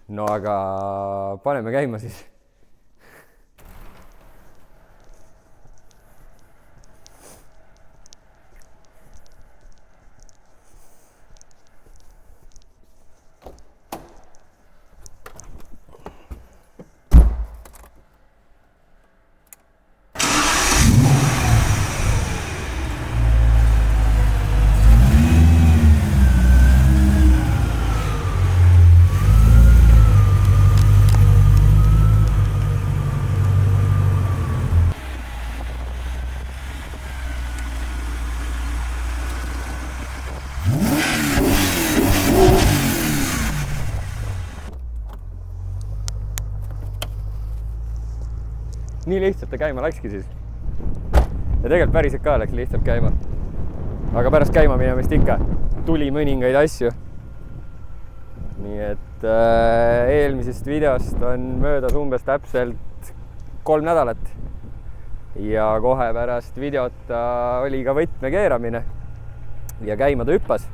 no aga paneme käima siis. Nii lihtsalt ta käima läkski siis. Ja tegelikult päriselt ka läks lihtsalt käima. Aga pärast käima minemist ikka tuli mõningaid asju. Nii et eelmisest videost on möödas umbes täpselt 3 nädalat. Ja kohe pärast videota oli ka võtme keeramine ja käima ta hüppas.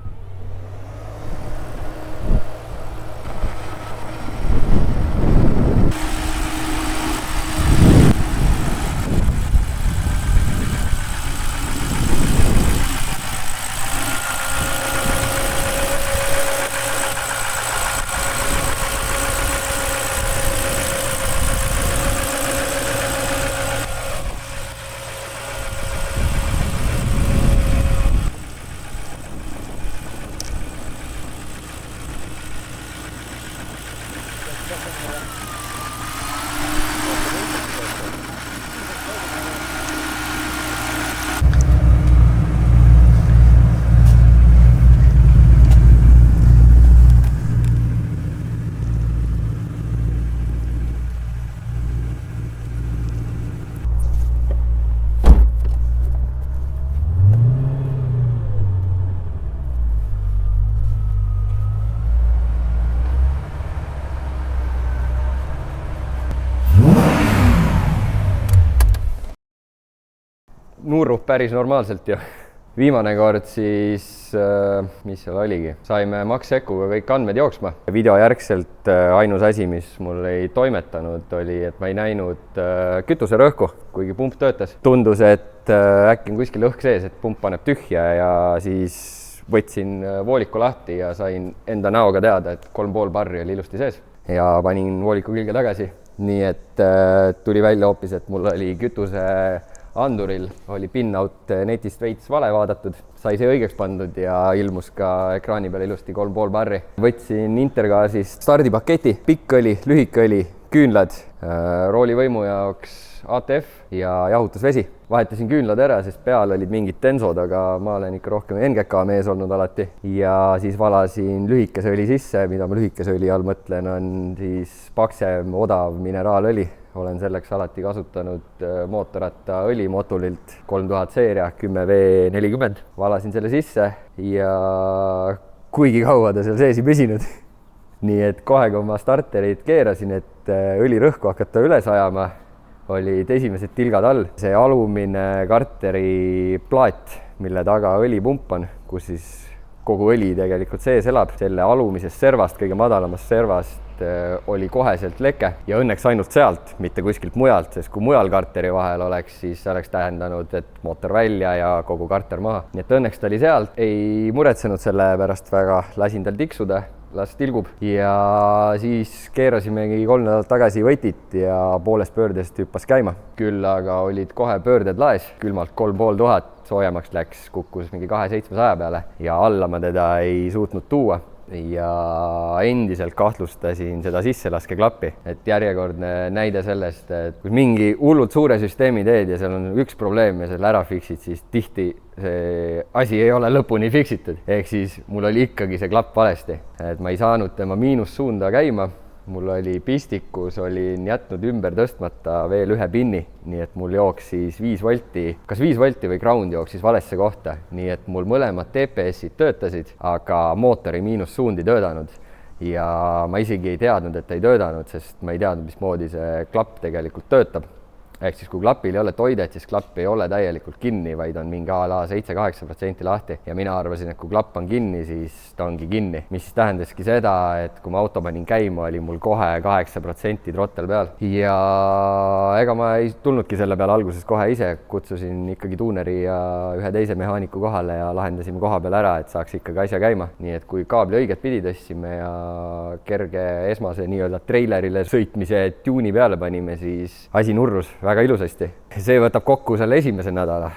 Nurrub päris normaalselt ju. Viimane kord siis, mis seal oligi, saime Max-Ecuga kõik andmed jooksma. Video järgselt ainus asi, mis mul ei toimetanud, oli, et ma ei näinud kütuserõhku, kuigi pump töötas. Tundus, et äkki on kuskil õhk sees, et pump paneb tühja ja siis võtsin vooliku lahti ja sain enda näoga teada, et 3,5 barri oli ilusti sees ja panin vooliku külge tagasi. Nii et tuli välja hoopis, et mul oli kütuse anduril oli pin-out netist veits vale vaadatud, sai see õigeks pandud ja ilmus ka ekraani peal ilusti 3,5 barri. Võtsin Intergasist stardipaketi, pikk õli, lühike õli, küünlad, roolivõimu jaoks ATF ja jahutusvesi. Vahetasin küünlad ära, sest peal olid mingid tensod, aga ma olen ikka rohkem NGK mees olnud alati. Ja siis valasin lühikese õli sisse, mida ma lühikese õli all mõtlen, on siis paksem odav mineraalõli. Olen selleks alati kasutanud mootorratta õlimotulilt 3000 seeria 10V40. Valasin selle sisse ja kuigi kaua ta seal sees ei püsinud. Nii et kohe, kui ma starterit keerasin, et õlirõhku hakata üles ajama, olid esimesed tilgad all. See alumine karteri plaat, mille taga õlipump on, kus siis kogu õli tegelikult sees elab. Selle alumisest servast, kõige madalamast servast oli koheselt leke ja õnneks ainult sealt, mitte kuskilt mujalt, sest kui mujal karteri vahel oleks, siis oleks tähendanud, et mootor välja ja kogu karter maha. Nii et õnneks ta oli sealt, ei muretsenud selle pärast väga, lasin tal tiksuda, las tilgub ja siis keerasimegi 3 nädalat tagasi võtit ja poolest pöördest hüppas käima. Küll aga olid kohe pöörded laes, külmalt 3500, soojemaks läks, kukkus mingi 2700 peale ja alla ma teda ei suutnud tuua. Ja endiselt kahtlustasin seda sisselaskeklappi, et järjekordne näide sellest, et kui mingi hullult suure süsteemi teed ja seal on üks probleem ja selle ära fiksid, siis tihti see asi ei ole lõpuni fiksitud. Ehk siis mul oli ikkagi see klapp valesti, et ma ei saanud tema miinussuunda käima. Mul oli pistikus, olin jätnud ümber tõstmata veel ühe pinni, nii et mul jooksis 5 volti, kas 5 volti või ground jooksis valesse kohta, nii et mul mõlemad TPS-id töötasid, aga mootori miinussuund ei töötanud. Ja ma isegi ei teadnud, et ei töötanud, sest ma ei teadnud, mismoodi see klapp tegelikult töötab. ehk siis kui klapil ei ole toidet, siis klapp ei ole täielikult kinni, vaid on mingi a la 7-8% lahti ja mina arvasin, et kui klapp on kinni, siis ta ongi kinni, mis tähendaski seda, et kui ma auto panin käima, oli mul kohe 8% trottel peal ja ega ma ei tulnudki selle peale alguses kohe ise, kutsusin ikkagi tuuneri ja ühe teise mehaaniku kohale ja lahendasime koha peal ära, et saaks ikkagi asja käima. Nii et kui kaabli õiget pidi tõstsime ja kerge esmase nii-öelda treilerile sõitmise tuuni peale panime, siis asi nurrus väga ilusasti. See võtab kokku selle esimese nädala.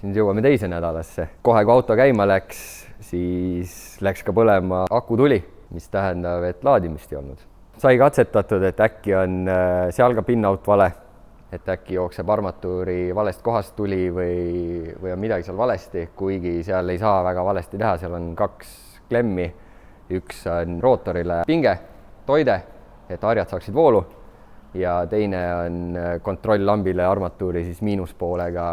Nüüd jõuame teise nädalasse. Kohe kui auto käima läks, siis läks ka põlema akutuli, mis tähendab, et laadimist ei olnud. Sai katsetatud, et äkki on seal ka pinnaut vale, et äkki jookseb armatuuri valest kohast tuli või on midagi seal valesti, kuigi seal ei saa väga valesti teha, seal on 2 klemmi. Üks on rootorile pinge, toide, et harjad saaksid voolu ja teine on kontrolllambile armatuuri siis miinuspoolega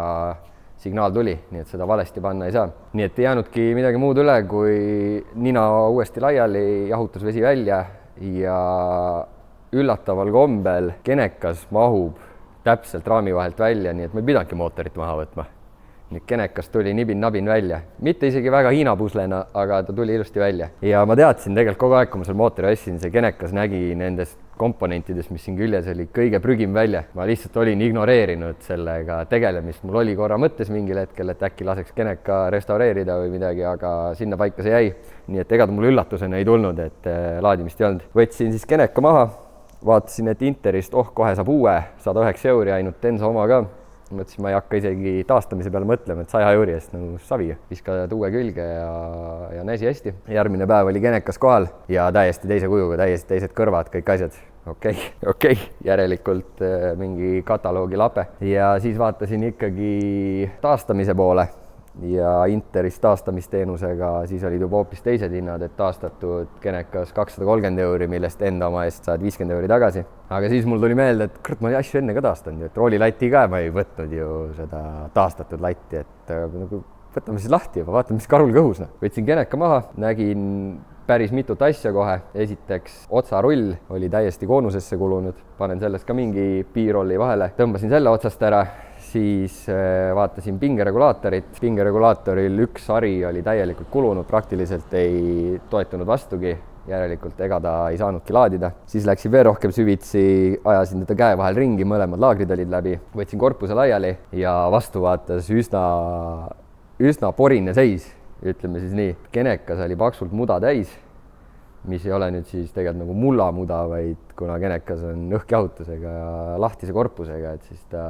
signaal tuli, nii et seda valesti panna ei saa. Nii et ei jäänudki midagi muud üle, kui nina uuesti laiali, jahutusvesi välja ja üllataval kombel kenekas mahub täpselt raami vahelt välja, nii et ma ei pidanudki mootorit maha võtma. Nüüd kenekas tuli nibin-nabin välja. Mitte isegi väga hiinapuslena, aga ta tuli ilusti välja. Ja ma teadsin tegelikult kogu aeg, kui ma seal mootori ostsin, see kenekas nägi nendest komponentidest, mis siin küljes oli kõige prügim välja. Ma lihtsalt olin ignoreerinud sellega tegelemist. Mul oli korra mõttes mingil hetkel, et äkki laseks keneka restaureerida või midagi, aga sinna paika see jäi. Nii et ega ta mul üllatusena ei tulnud, et laadimist ei olnud. Võtsin siis keneka maha, vaatasin, et Interist kohe saab uue, 109 € ainult Tenso oma ka. Mõtlesin, ma ei hakka isegi taastamise peale mõtlema, et 100 € eest nagu savi. Viskad uue külge ja näsi hästi. Järgmine päev oli kenekas kohal ja täiesti teise kujuga, täiesti teised kõrvad, kõik asjad. Okei. Järelikult mingi kataloogi lape. Ja siis vaatasin ikkagi taastamise poole ja Interist taastamisteenusega siis olid juba hoopis teised hinnad, et taastatud kenekas 230 €, millest enda oma eest saad 50 € tagasi. Aga siis mul tuli meelde, et kurat, ma olin asju enne ka taastanud, et roolilatti ka ma ei võtnud ju seda taastatud latti, et nagu võtame siis lahti ja vaatame, mis karul kõhus. Võtsin keneka maha, nägin päris mitut asja kohe. Esiteks otsarull oli täiesti koonusesse kulunud, panen sellest ka mingi piirrolli vahele, tõmbasin selle otsast ära. Siis vaatasin pingeregulaatorit. Pingeregulaatoril üks hari oli täielikult kulunud, praktiliselt ei toetunud vastugi, järelikult ega ta ei saanudki laadida. Siis läksin veel rohkem süvitsi, ajasin teda käe vahel ringi, mõlemad laagrid olid läbi. Võtsin korpuse laiali ja vastu vaatas üsna porine seis, ütleme siis nii. Kenekas oli paksult muda täis, mis ei ole nüüd siis tegelikult nagu mullamuda, vaid kuna kenekas on õhkjahutusega ja lahtise korpusega, et siis ta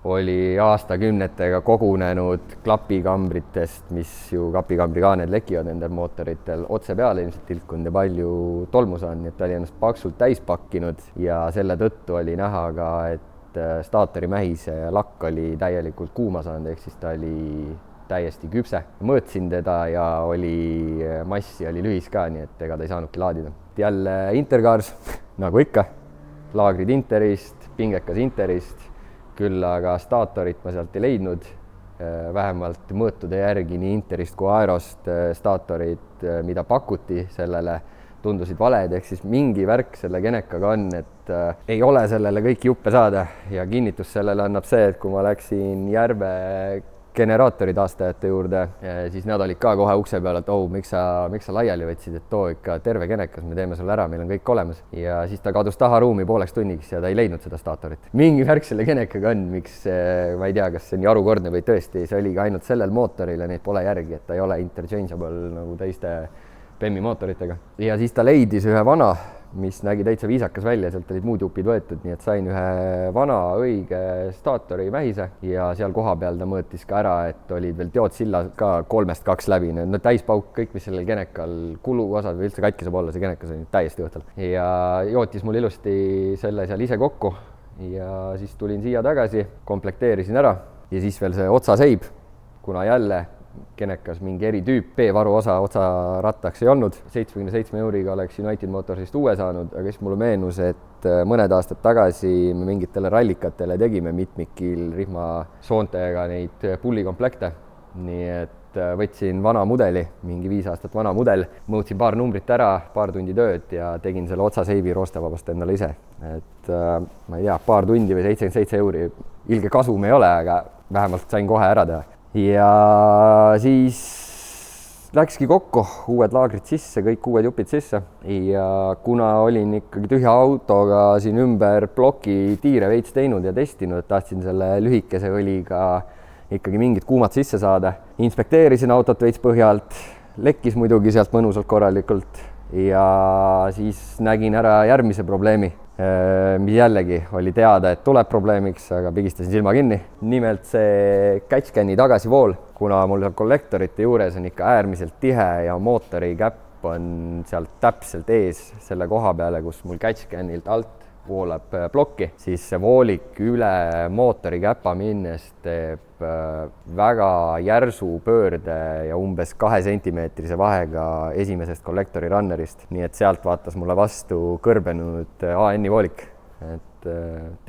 oli aastakümnetega kogunenud klapikambritest, mis ju kapikambrikaaned lekivad nendel mootoritel otse peale ilmselt tilkunud ja palju tolmu saanud, nii et ta oli ennast paksult täis pakkinud ja selle tõttu oli näha ka, et staatori mähise lakk oli täielikult kuuma saanud, ehk siis ta oli täiesti küpse. Mõõtsin teda ja massi oli lühis ka, nii et ega ta ei saanudki laadida. Jälle Intercars, nagu ikka, laagrid Interist, pingekas Interist, küll aga staatorit ma sealt ei leidnud. Vähemalt mõõtude järgi nii Interist kui Aerost staatorid, mida pakuti sellele, tundusid valed, ehk siis mingi värk selle kenekaga on, et ei ole sellele kõiki juppe saada ja kinnitus sellele annab see, et kui ma läksin Järve generaatori taastajate juurde, siis nad olid ka kohe ukse peal, et miks sa laiali võtsid, et too ikka terve kenekas, me teeme sulle ära, meil on kõik olemas. Ja siis ta kadus taha ruumi pooleks tunniks ja ta ei leidnud seda staatorit. Mingi värk selle kenekaga on, miks, ma ei tea, kas see on nii harukordne või tõesti, see oli ka ainult sellel mootoril ja neid pole järgi, et ta ei ole interchangeable nagu teiste PEM-i mootoritega. Ja siis ta leidis ühe vana, mis nägi täitsa viisakas välja, sealt olid muud jupid võetud, nii et sain ühe vana õige staatori mähise ja seal koha peal ta mõõtis ka ära, et olid veel teodsilla ka 3-2 läbi, no täispauk, kõik, mis sellel kenekal kuluosad või üldse katki saab olla, see kenekas oli täiesti õhtul. Ja jootis mul ilusti selle seal ise kokku ja siis tulin siia tagasi, komplekteerisin ära ja siis veel see otsaseib, kuna jälle kenekas mingi eritüüp, B-varu otsa rattaks ei olnud. 77 € oleks United Motorsist uue saanud, aga siis mulle meenus, et mõned aastad tagasi me mingitele rallikatele tegime mitmikil rihmasoontega neid pullikomplekte. Nii et võtsin vana mudeli, mingi 5 aastat vana mudel, muutsin paar numbrit ära, paar tundi tööd ja tegin selle otsaseibi roostevabast endale ise. Et ma ei tea, paar tundi või 77 euri, ilge kasum ei ole, aga vähemalt sain kohe ära teha. Ja siis läkski kokku uued laagrid sisse, kõik uued jupid sisse ja kuna olin ikkagi tühja autoga siin ümber ploki tiire veits teinud ja testinud, tahtsin selle lühikese õliga ikkagi mingid kuumad sisse saada. Inspekteerisin autot veits põhjalt, lekkis muidugi sealt mõnusalt korralikult ja siis nägin ära järgmise probleemi, mis jällegi oli teada, et tuleb probleemiks, aga pigistasin silma kinni. Nimelt see catchcan'i tagasivool, kuna mul seal kollektorite juures on ikka äärmiselt tihe ja mootori käpp on sealt täpselt ees selle koha peale, kus mul catchcan'ilt alt voolab plokki, siis see voolik üle mootori käpa minnes teeb väga järsu pöörde ja umbes 2 sentimeetrise vahega esimesest kollektori runnerist. Nii et sealt vaatas mulle vastu kõrbenud AN-i voolik. Et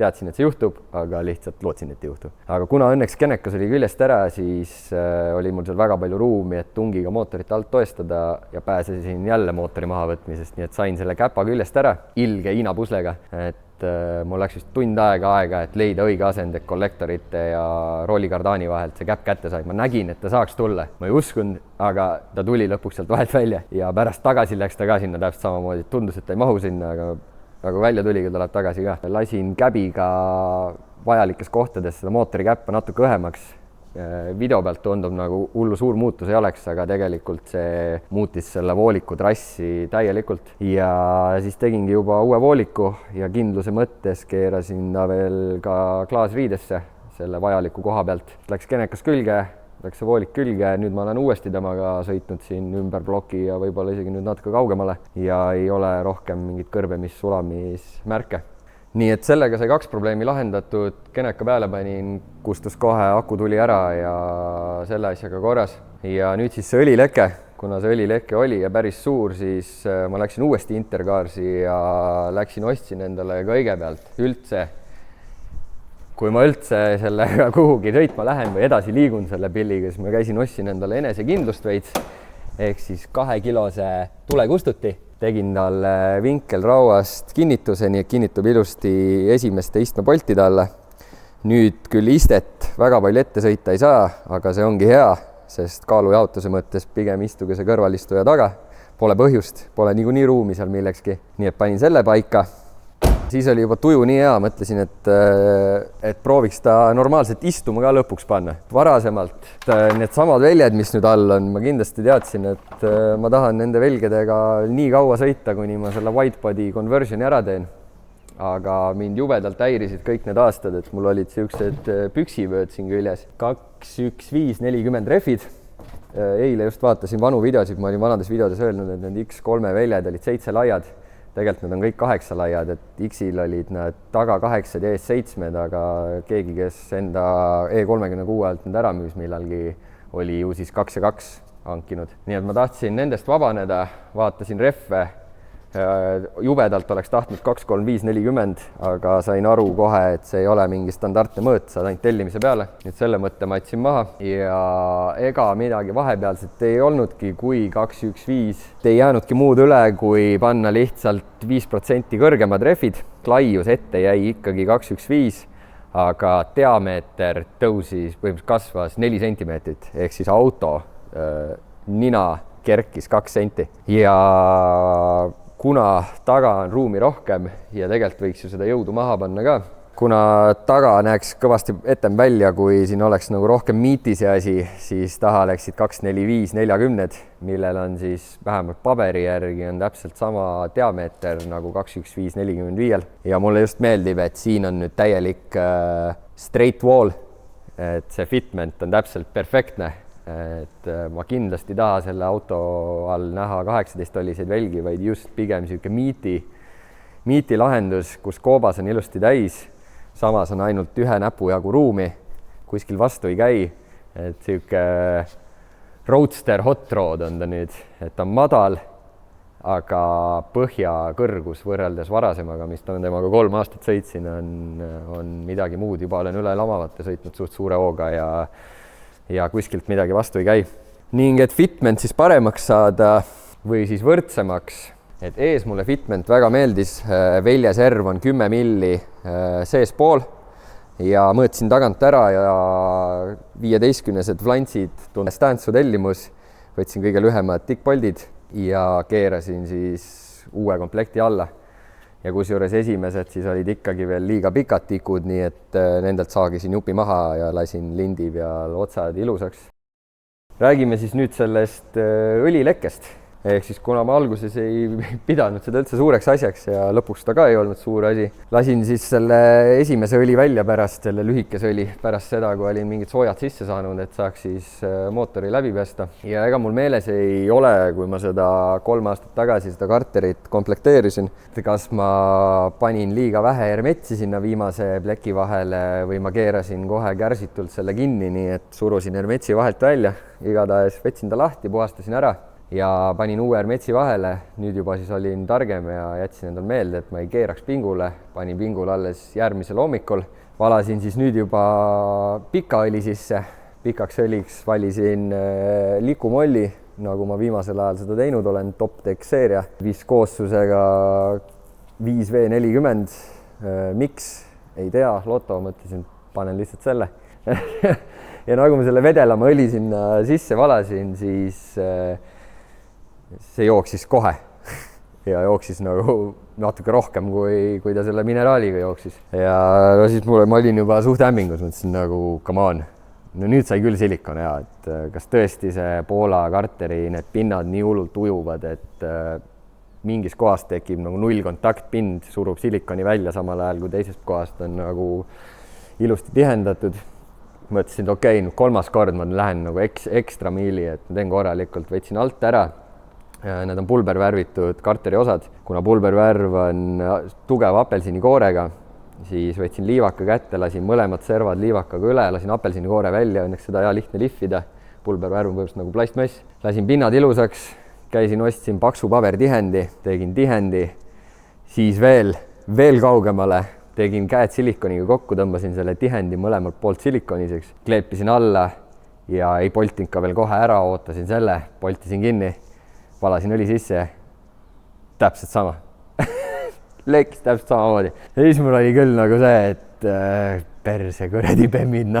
teadsin, et see juhtub, aga lihtsalt lootsin, et ei juhtu. Aga kuna õnneks kenekas oli küljest ära, siis oli mul seal väga palju ruumi, et tungiga mootorit alt toestada ja pääsesin jälle mootori mahavõtmisest, nii et sain selle käpa küljest ära ilge hiinapuslega. Et mul läks vist tund aega, et leida õige asend kollektorite ja roolikardaani vahelt see käpp kätte sai. Ma nägin, et ta saaks tulla. Ma ei uskunud, aga ta tuli lõpuks sealt vahelt välja ja pärast tagasi läks ta ka sinna täpselt samamoodi. Tundus, et ta ei mahu sinna, aga välja tuli, kui tuleb tagasi ka. Lasin käbiga vajalikes kohtades seda mootori käppa natuke õhemaks. Video pealt tundub nagu hullu suur muutus ei oleks, aga tegelikult see muutis selle vooliku trassi täielikult ja siis tegingi juba uue vooliku ja kindluse mõttes keerasin ta veel ka klaasriidesse selle vajaliku koha pealt. Läks kenekas külge, läks see voolik külge, nüüd ma olen uuesti temaga sõitnud siin ümber ploki ja võib-olla isegi nüüd natuke kaugemale ja ei ole rohkem mingit kõrbemis, sulamis märke. Nii et sellega sai 2 probleemi lahendatud, keneka peale panin, kustus kohe, aku tuli ära ja selle asjaga korras. Ja nüüd siis see õlileke, kuna see õlileke oli ja päris suur, siis ma läksin uuesti Intercarsi ja ostsin endale kõigepealt üldse, kui ma üldse sellega kuhugi sõitma lähen või edasi liigun selle pilliga, siis ma ostsin endale enesekindlust veits, ehk siis 2-kilose tulekustuti. Tegin talle vinkelrauast kinnituse, nii et kinnitub ilusti esimeste istmepoltide alla. Nüüd küll istet väga palju ette sõita ei saa, aga see ongi hea, sest kaalujaotuse mõttes pigem istuge see kõrvalistuja taga. Pole põhjust, pole niikuinii ruumi seal millekski. Nii et panin selle paika. Siis oli juba tuju nii hea, mõtlesin, et prooviks ta normaalselt istuma ka lõpuks panna. Varasemalt need samad väljed, mis nüüd all on, ma kindlasti teadsin, et ma tahan nende velgedega nii kaua sõita, kuni ma selle whitebody conversioni ära teen. Aga mind jubedalt häirisid kõik need aastad, et mul olid siuksed püksivööd siin küljes. 2.1.5.40 refid. Eile just vaatasin vanu videosid, ma olin vanades videodes öelnud, et need X3 väljad olid 7 laiad. Tegelikult need on kõik 8 laiad, et X-il olid nad taga 8 ja ees 7, aga keegi, kes enda E36 alt need ära müüs millalgi, oli ju siis 2 ja 2 hankinud. Nii et ma tahtsin nendest vabaneda, vaatasin reffe, jubedalt oleks tahtnud 2.3.5.40, aga sain aru kohe, et see ei ole mingi standardne mõõt, saad ainult tellimise peale. Nüüd selle mõtte ma jätsin maha ja ega midagi vahepealset ei olnudki, kui 2.1.5 ei jäänudki muud üle, kui panna lihtsalt 5% kõrgemad refid. Laius ette jäi ikkagi 2.1.5, aga diameeter tõusis, põhimõtteliselt kasvas 4 sentimeetrit, ehk siis auto nina kerkis 2 senti ja kuna taga on ruumi rohkem ja tegelikult võiks ju seda jõudu maha panna ka, kuna taga näeks kõvasti etem välja, kui siin oleks nagu rohkem miiti see asi, siis taha läksid 2.4.5.40, millel on siis vähemalt paberi järgi on täpselt sama diameeter nagu 2.1.5.45. Ja mulle just meeldib, et siin on nüüd täielik straight wall, et see fitment on täpselt perfektne. Et ma kindlasti taha selle auto all näha 18-tolliseid välgi, vaid just pigem siuke miiti lahendus, kus koobas on ilusti täis, samas on ainult ühe näpu jagu ruumi, kuskil vastu ei käi, et siuke roadster hot rod on ta nüüd, et on madal, aga põhja kõrgus võrreldes varasemaga, mis on temaga 3 aastat sõitsin, on midagi muud, juba olen üle lamavate sõitnud suht suure hooga ja kuskilt midagi vastu ei käi. ning et fitment siis paremaks saada või siis võrdsemaks, et ees mulle fitment väga meeldis, väljaserv on 10 milli seespool ja mõõtsin tagant ära ja 15-sed flantsid, Stansu tellimus, võtsin kõige lühemad tikkpoldid ja keerasin siis uue komplekti alla. Ja kusjuures esimesed siis olid ikkagi veel liiga pikad tikud, nii et nendelt saagisin jupi maha ja lasin lindi peal otsad ilusaks. Räägime siis nüüd sellest õlilekkest. Ehk siis kuna ma alguses ei pidanud seda üldse suureks asjaks ja lõpuks ta ka ei olnud suur asi, lasin siis selle esimese õli välja pärast, selle lühikese õli pärast seda, kui olin mingid soojad sisse saanud, et saaks siis mootori läbi pesta. Ja ega mul meeles ei ole, kui ma seda 3 aastat tagasi seda karterit komplekteerisin, kas ma panin liiga vähe hermetsi sinna viimase pleki vahele või ma keerasin kohe kärsitult selle kinni, nii et surusin hermetsi vahelt välja, igatahes võtsin ta lahti, puhastasin ära ja panin uue hermetsi vahele. Nüüd juba siis olin targem ja jätsin endal meelde, et ma ei keeraks pingule, panin pingule alles järgmisel hommikul. Valasin siis nüüd juba pika õli sisse, pikaks õliks valisin likumolli, nagu ma viimasel ajal seda teinud olen, Top Deck seeria, viskoossusega 5V40, miks, ei tea, loto, mõtlesin, panen lihtsalt selle. Ja nagu ma selle vedelama õli sinna sisse valasin, siis see jooksis kohe ja jooksis nagu natuke rohkem, kui ta selle mineraaliga jooksis. Ja no siis ma olin juba suht hämmingus, mõtlesin nagu, come on, no nüüd sai küll silikon hea, et kas tõesti see Poola karteri need pinnad nii hullult ujuvad, et mingis kohas tekib nagu nullkontaktpind, surub silikoni välja samal ajal, kui teisest kohast on nagu ilusti tihendatud. Mõtlesin, et okei, nüüd 3. kord ma lähen nagu ekstra miili, et ma teen korralikult, võtsin alt ära. Need on pulbervärvitud karteri osad. Kuna pulbervärv on tugeva apelsinikoorega, siis võtsin liivaka kätte, lasin mõlemad servad liivakaga üle, lasin apelsinikoore välja, õnneks seda hea lihtne lihvida. Pulbervärv on põhimõtteliselt nagu plastmass. Lasin pinnad ilusaks, käisin, ostsin paksu pabertihendi, tegin tihendi, siis veel kaugemale, tegin käed silikoniga kokku, tõmbasin selle tihendi mõlemalt poolt silikoniseks, kleepisin alla ja ei poltinud ka veel kohe ära, ootasin selle, poltisin kinni. Valasin õli sisse, täpselt sama. Lekkis täpselt samamoodi. Ja siis mul oli küll nagu see, et perse kuradi bemmid.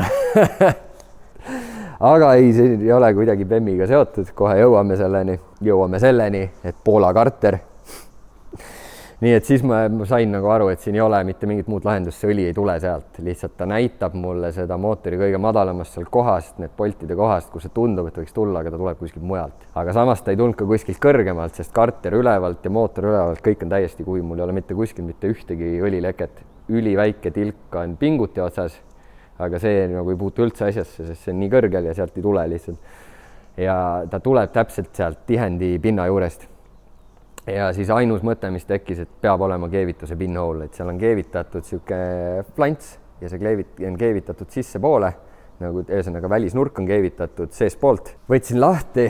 Aga ei, see ei ole kuidagi bemmiga seotud, kohe jõuame selleni, et Poola karter. Nii et siis ma sain nagu aru, et siin ei ole mitte mingit muud lahendust, see õli ei tule sealt. Lihtsalt ta näitab mulle seda mootori kõige madalamast sealt kohast, need poltide kohast, kus see tundub, et võiks tulla, aga ta tuleb kuskilt mujalt. Aga samas ta ei tulnud ka kuskilt kõrgemalt, sest karter ülevalt ja mootor ülevalt, kõik on täiesti kuiv. Mul ei ole mitte kuskil mitte ühtegi õlileket. Üliväike tilk on pinguti otsas, aga see nagu ei puutu üldse asjasse, sest see on nii kõrgel ja sealt ei tule lihtsalt. Ja ta tuleb täpselt sealt tihendi pinna juurest. Ja siis ainus mõte, mis tekkis, et peab olema keevituse pinhole, et seal on keevitatud siuke flants ja see on keevitatud sisse poole, nagu ühesõnaga välisnurk on keevitatud sees poolt. Võtsin lahti,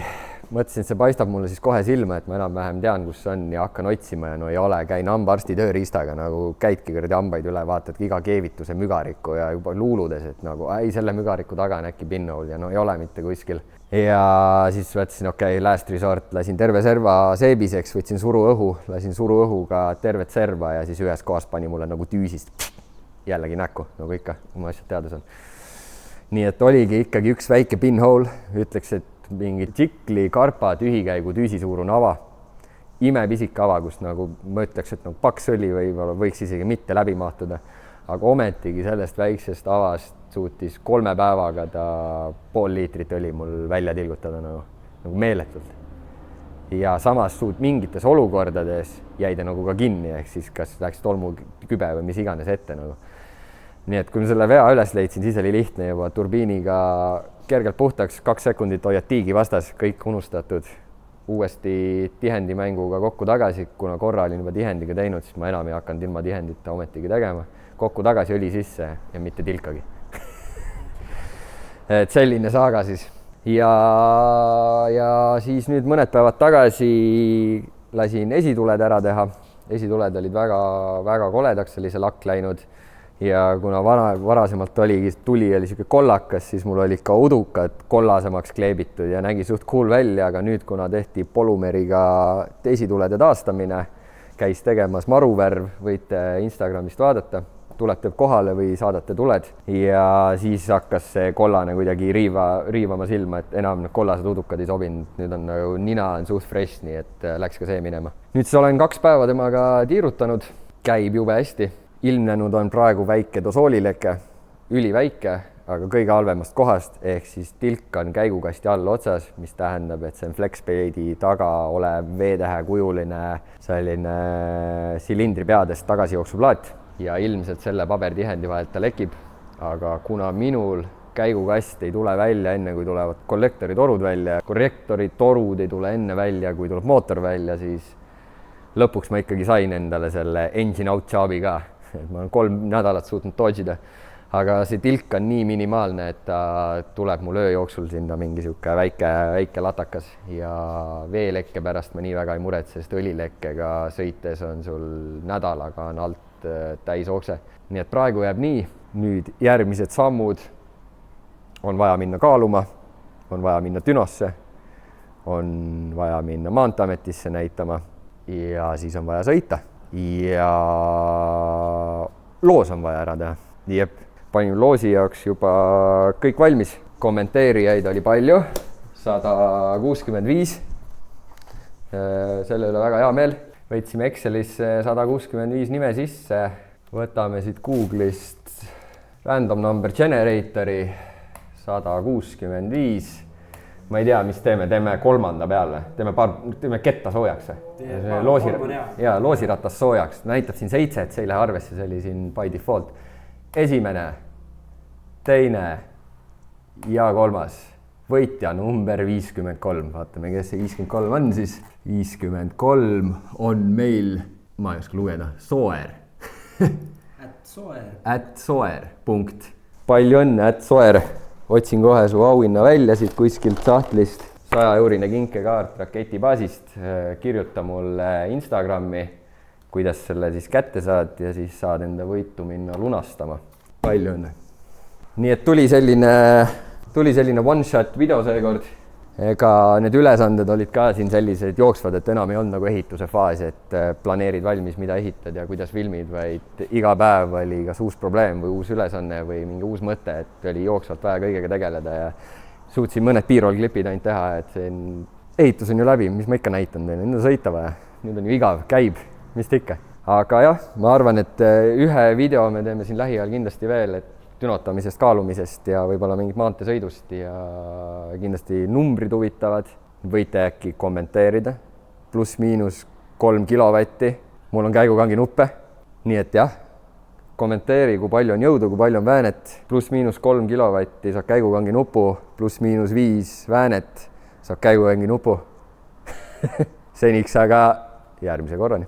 mõtlesin, et see paistab mulle siis kohe silma, et ma enam-vähem tean, kus on ja hakkan otsima ja no ei ole, käin hambaarsti tööriistaga, nagu käidki kõrdi hambaid üle, vaatad iga keevituse mügariku ja juba luuludes, et nagu ei, selle mügariku taga on äkki pinhole ja no ei ole mitte kuskil. Ja siis võtsin, okei, last resort, lasin terve serva seebiseks, võtsin suruõhu, lasin suruõhuga tervet serva ja siis ühes kohas pani mulle nagu tüüsist jällegi näkku, nagu ikka, kui ma asjad teada saan. Nii et oligi ikkagi üks väike pinhole, ütleks, et mingi tsikli, karpa, tühikäigu, tüüsisuurune ava, imepisik ava, kus nagu ma ütleks, et nagu paks õli võiks isegi mitte läbi mahtuda. Aga ometigi sellest väiksest avast suutis 3 päevaga ta pool liitrit õli mul välja tilgutada nagu meeletult. Ja samas mingites olukordades jäi ta nagu ka kinni, ehk siis kas läks tolmukübe või mis iganes ette nagu. Nii et kui ma selle vea üles leidsin, siis oli lihtne juba turbiiniga kergelt puhtaks, 2 sekundit hoiad tiigi vastas, kõik unustatud. Uuesti tihendimänguga kokku tagasi, kuna korra olin juba tihendiga teinud, siis ma enam ei hakanud ilma tihendita ometigi tegema. Kokku tagasi õli sisse ja mitte tilkagi. Et selline saaga siis. Ja siis nüüd mõned päevad tagasi lasin esituled ära teha. Esituled olid väga koledaks, oli see lakk läinud. ja kuna varasemalt oligi, tuli oli sihuke kollakas, siis mul olid ka udukad kollasemaks kleebitud ja nägi suht cool välja, aga nüüd, kuna tehti polümeriga teisitulede taastamine, käis tegemas Maruvärv, võite Instagramist vaadata, tulete kohale või saadate tuled ja siis hakkas see kollane kuidagi riivama silma, et enam need kollased udukad ei sobinud, nüüd on nagu nina on suht fresh, nii et läks ka see minema. Nüüd siis olen 2 päeva temaga tiirutanud, käib jube hästi, ilmnenud on praegu väike dosoolileke, üliväike, aga kõige halvemast kohast, ehk siis tilk on käigukasti all otsas, mis tähendab, et see on FlexBlade'i taga olev V-tähe kujuline selline silindri peadest tagasijooksuplaat ja ilmselt selle pabertihendi vahelt ta lekib, aga kuna minul käigukast ei tule välja enne, kui tulevad kollektoritorud välja, korrektoritorud ei tule enne välja, kui tuleb mootor välja, siis lõpuks ma ikkagi sain endale selle engine out job'i ka, et ma olen 3 nädalat suutnud dodžida, aga see tilk on nii minimaalne, et ta tuleb mul öö jooksul sinna mingi sihuke väike latakas ja veelekke pärast ma nii väga ei muretse, sest õlilekkega sõites on sul nädalaga on alt täis okse. Nii et praegu jääb nii, nüüd järgmised sammud on vaja minna kaaluma, on vaja minna Dünosse, on vaja minna Maanteeametisse näitama ja siis on vaja sõita ja loos on vaja ära teha. Jep, panin loosi jaoks juba kõik valmis, kommenteerijaid oli palju, 165, selle üle väga hea meel. Võtsime Excelisse 165 nime sisse, võtame siit Google'ist random number generatori 165. Ma ei tea, mis teeme 3. peale, teeme ketta soojaks. Loosiratas soojaks, näitab siin 7, et see ei lähe arvesse, see oli siin by default. Esimene, teine ja 3. Võitja number 53, vaatame, kes see 53 on siis. 53 on meil, ma ei oska lugeda, Soer. @Soer. Palju õnne, @Soer. Otsin kohe su auhinna välja siit kuskilt sahtlist. 100-eurine kinkekaart raketibaasist. Kirjuta mulle Instagrami, kuidas selle siis kätte saad ja siis saad enda võitu minna lunastama. Palju õnne. Nii et tuli selline one-shot video seekord. Ega need ülesanded olid ka siin sellised jooksvad, et enam ei olnud nagu ehituse faas, et planeerid valmis, mida ehitad ja kuidas filmid, vaid iga päev oli kas uus probleem või uus ülesanne või mingi uus mõte, et oli jooksvalt vaja kõigega tegeleda ja suutsin mõned B-roll klipid ainult teha, et see ehitus on ju läbi, mis ma ikka näitan teile, nüüd on sõita vaja, nüüd on ju igav, käib, mis ta ikka. Aga jah, ma arvan, et ühe video me teeme siin lähiajal kindlasti veel, et dünotamisest, kaalumisest ja võib-olla mingit maanteesõidust ja kindlasti numbrid huvitavad. Võite äkki kommenteerida. Pluss-miinus 3 kilovatti. Mul on käigukangi nuppe. Nii et jah, kommenteeri, kui palju on jõudu, kui palju on väänet. Pluss-miinus 3 kilovatti saab käigukangi nupu. Pluss-miinus 5 väänet saab käigukangi nupu. Seniks aga järgmise korrani.